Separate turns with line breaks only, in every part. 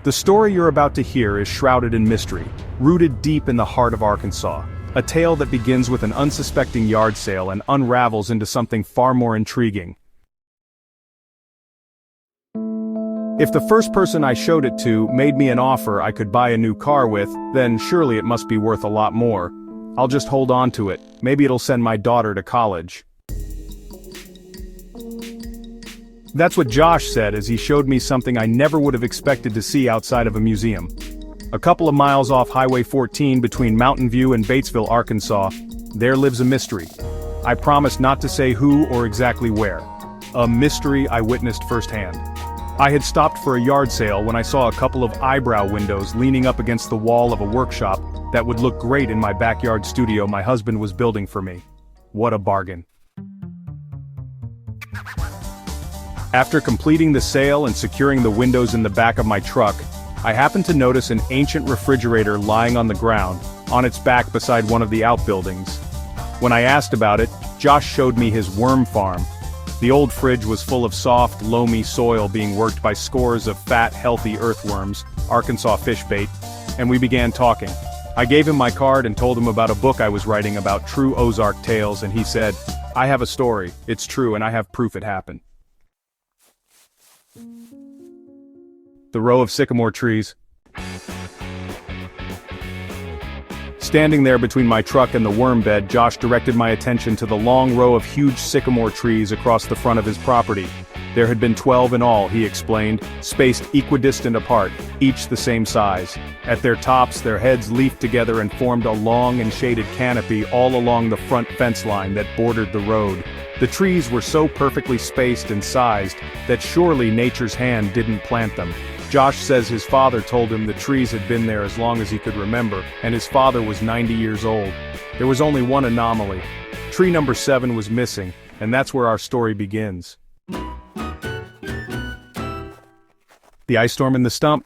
The story you're about to hear is shrouded in mystery, rooted deep in the heart of Arkansas. A tale that begins with an unsuspecting yard sale and unravels into something far more intriguing. If the first person I showed it to made me an offer I could buy a new car with, then surely it must be worth a lot more. I'll just hold on to it, maybe it'll send my daughter to college. That's what Josh said as he showed me something I never would have expected to see outside of a museum. A couple of miles off Highway 14 between Mountain View and Batesville, Arkansas, there lives a mystery. I promise not to say who or exactly where. A mystery I witnessed firsthand. I had stopped for a yard sale when I saw a couple of eyebrow windows leaning up against the wall of a workshop that would look great in my backyard studio my husband was building for me. What a bargain. After completing the sale and securing the windows in the back of my truck, I happened to notice an ancient refrigerator lying on the ground, on its back beside one of the outbuildings. When I asked about it, Josh showed me his worm farm. The old fridge was full of soft, loamy soil being worked by scores of fat, healthy earthworms, Arkansas fish bait, and we began talking. I gave him my card and told him about a book I was writing about true Ozark tales, and he said, "I have a story, it's true, and I have proof it happened." The row of sycamore trees. Standing there between my truck and the worm bed, Josh directed my attention to the long row of huge sycamore trees across the front of his property. There had been 12 in all, he explained, spaced equidistant apart, each the same size. At their tops, their heads leafed together and formed a long and shaded canopy all along the front fence line that bordered the road. The trees were so perfectly spaced and sized that surely nature's hand didn't plant them. Josh says his father told him the trees had been there as long as he could remember, and his father was 90 years old. There was only one anomaly. Tree number 7 was missing, and that's where our story begins. The ice storm in the stump.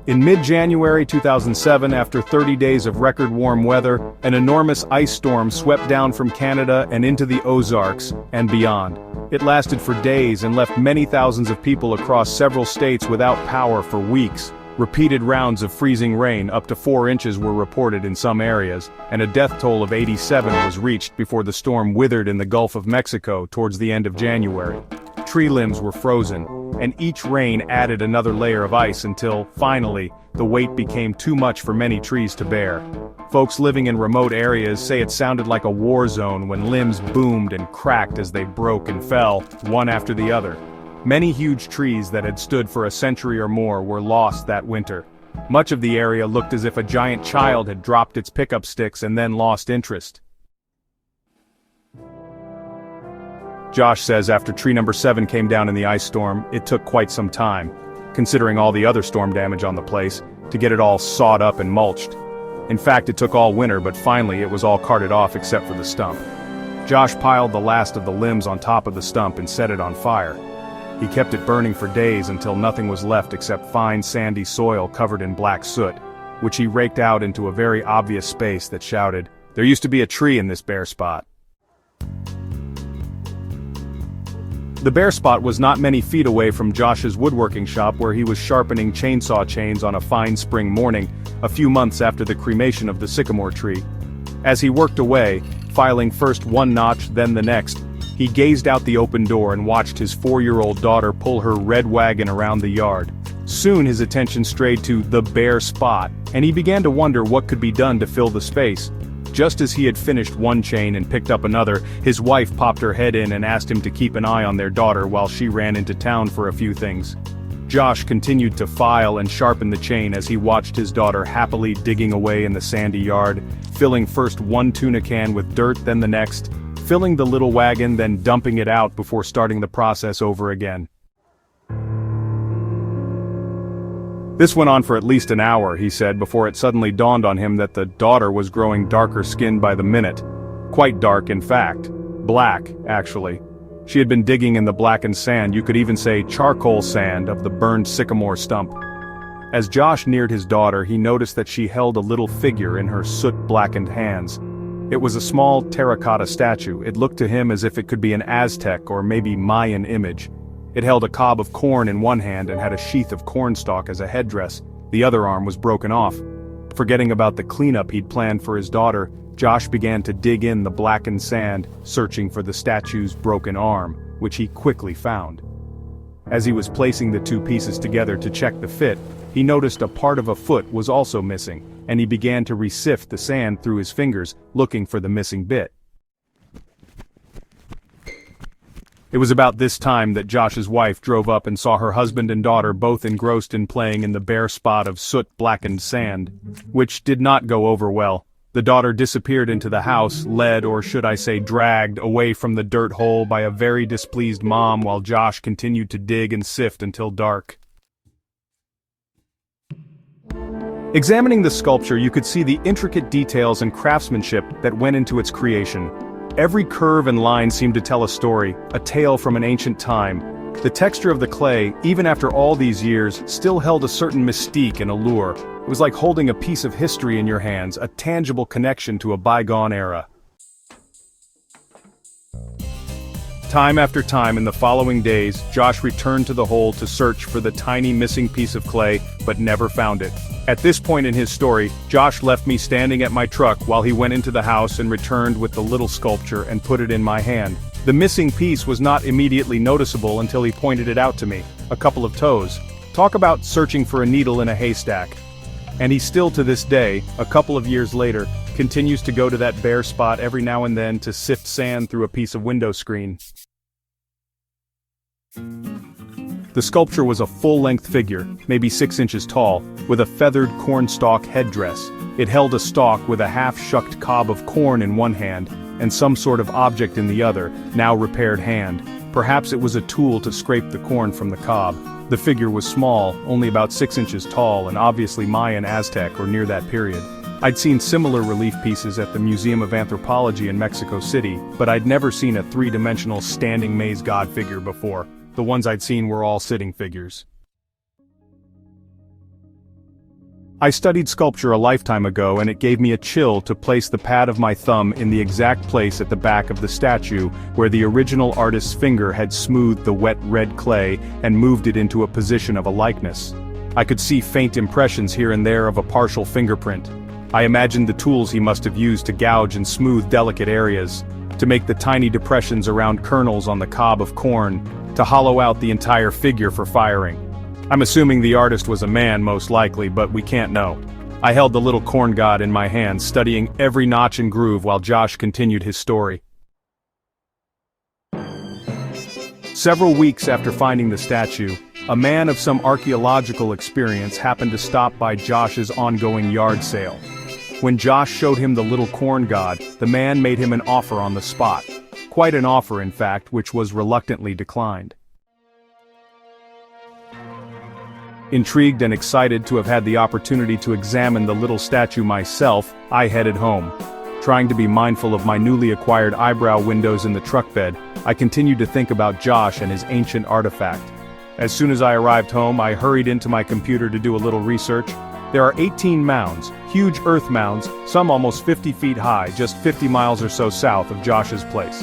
In mid-January 2007, after 30 days of record warm weather, an enormous ice storm swept down from Canada and into the Ozarks, and beyond. It lasted for days and left many thousands of people across several states without power for weeks. Repeated rounds of freezing rain, up to 4 inches, were reported in some areas, and a death toll of 87 was reached before the storm withered in the Gulf of Mexico towards the end of January. Tree limbs were frozen, and each rain added another layer of ice until, finally, the weight became too much for many trees to bear. Folks living in remote areas say it sounded like a war zone when limbs boomed and cracked as they broke and fell, one after the other. Many huge trees that had stood for a century or more were lost that winter. Much of the area looked as if a giant child had dropped its pickup sticks and then lost interest. Josh says after tree number 7 came down in the ice storm, it took quite some time, considering all the other storm damage on the place, to get it all sawed up and mulched. In fact, it took all winter, but finally it was all carted off except for the stump. Josh piled the last of the limbs on top of the stump and set it on fire. He kept it burning for days until nothing was left except fine sandy soil covered in black soot, which he raked out into a very obvious space that shouted, "There used to be a tree in this bare spot." The bare spot was not many feet away from Josh's woodworking shop where he was sharpening chainsaw chains on a fine spring morning, a few months after the cremation of the sycamore tree. As he worked away, filing first one notch then the next, he gazed out the open door and watched his 4-year-old daughter pull her red wagon around the yard. Soon his attention strayed to the bare spot, and he began to wonder what could be done to fill the space. Just as he had finished one chain and picked up another, his wife popped her head in and asked him to keep an eye on their daughter while she ran into town for a few things. Josh continued to file and sharpen the chain as he watched his daughter happily digging away in the sandy yard, filling first one tuna can with dirt then the next, filling the little wagon then dumping it out before starting the process over again. This went on for at least an hour, he said, before it suddenly dawned on him that the daughter was growing darker skinned by the minute. Quite dark, in fact. Black, actually. She had been digging in the blackened sand, you could even say charcoal sand, of the burned sycamore stump. As Josh neared his daughter, he noticed that she held a little figure in her soot-blackened hands. It was a small terracotta statue. It looked to him as if it could be an Aztec or maybe Mayan image. It held a cob of corn in one hand and had a sheath of cornstalk as a headdress. The other arm was broken off. Forgetting about the cleanup he'd planned for his daughter, Josh began to dig in the blackened sand, searching for the statue's broken arm, which he quickly found. As he was placing the two pieces together to check the fit, he noticed a part of a foot was also missing, and he began to re-sift the sand through his fingers, looking for the missing bit. It was about this time that Josh's wife drove up and saw her husband and daughter both engrossed in playing in the bare spot of soot-blackened sand, which did not go over well. The daughter disappeared into the house, led, or should I say dragged, away from the dirt hole by a very displeased mom while Josh continued to dig and sift until dark. Examining the sculpture, you could see the intricate details and craftsmanship that went into its creation. Every curve and line seemed to tell a story, a tale from an ancient time. The texture of the clay, even after all these years, still held a certain mystique and allure. It was like holding a piece of history in your hands, a tangible connection to a bygone era. Time after time in the following days, Josh returned to the hole to search for the tiny missing piece of clay, but never found it. At this point in his story, Josh left me standing at my truck while he went into the house and returned with the little sculpture and put it in my hand. The missing piece was not immediately noticeable until he pointed it out to me, a couple of toes. Talk about searching for a needle in a haystack. And he still to this day, a couple of years later, continues to go to that bare spot every now and then to sift sand through a piece of window screen. The sculpture was a full-length figure, maybe 6 inches tall, with a feathered cornstalk headdress. It held a stalk with a half-shucked cob of corn in one hand, and some sort of object in the other, now repaired hand. Perhaps it was a tool to scrape the corn from the cob. The figure was small, only about 6 inches tall, and obviously Mayan Aztec or near that period. I'd seen similar relief pieces at the Museum of Anthropology in Mexico City, but I'd never seen a three-dimensional standing maize god figure before. The ones I'd seen were all sitting figures. I studied sculpture a lifetime ago, and it gave me a chill to place the pad of my thumb in the exact place at the back of the statue where the original artist's finger had smoothed the wet red clay and moved it into a position of a likeness. I could see faint impressions here and there of a partial fingerprint. I imagined the tools he must have used to gouge and smooth delicate areas, to make the tiny depressions around kernels on the cob of corn, to hollow out the entire figure for firing. I'm assuming the artist was a man most likely, but we can't know. I held the little corn god in my hand, studying every notch and groove while Josh continued his story. Several weeks after finding the statue, a man of some archaeological experience happened to stop by Josh's ongoing yard sale. When Josh showed him the little corn god, the man made him an offer on the spot. Quite an offer, in fact, which was reluctantly declined. Intrigued and excited to have had the opportunity to examine the little statue myself, I headed home. Trying to be mindful of my newly acquired eyebrow windows in the truck bed, I continued to think about Josh and his ancient artifact. As soon as I arrived home, I hurried into my computer to do a little research. There are 18 mounds, huge earth mounds, some almost 50 feet high, just 50 miles or so south of Josh's place.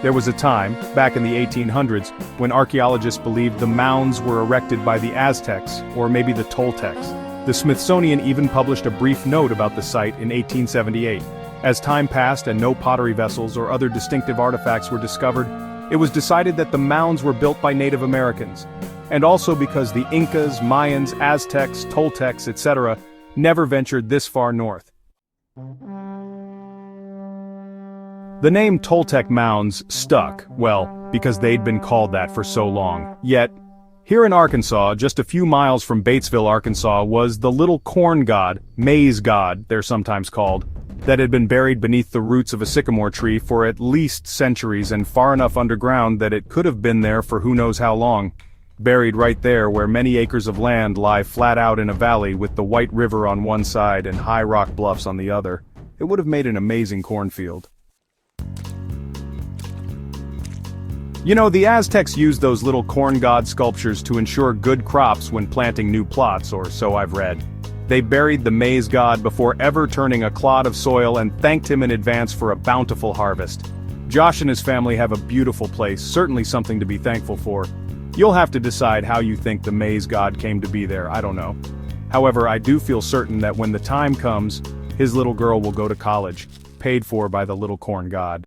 There was a time, back in the 1800s, when archaeologists believed the mounds were erected by the Aztecs, or maybe the Toltecs. The Smithsonian even published a brief note about the site in 1878. As time passed and no pottery vessels or other distinctive artifacts were discovered, it was decided that the mounds were built by Native Americans. And also because the Incas, Mayans, Aztecs, Toltecs, etc. never ventured this far north. The name Toltec mounds stuck, well, because they'd been called that for so long. Yet, here in Arkansas, just a few miles from Batesville, Arkansas, was the little corn god, maize god, they're sometimes called, that had been buried beneath the roots of a sycamore tree for at least centuries and far enough underground that it could have been there for who knows how long. Buried right there where many acres of land lie flat out in a valley with the White River on one side and high rock bluffs on the other. It would have made an amazing cornfield. You know, the Aztecs used those little corn god sculptures to ensure good crops when planting new plots, or so I've read. They buried the maize god before ever turning a clod of soil and thanked him in advance for a bountiful harvest. Josh and his family have a beautiful place, certainly something to be thankful for. You'll have to decide how you think the maize god came to be there, I don't know. However, I do feel certain that when the time comes, his little girl will go to college, paid for by the little corn god.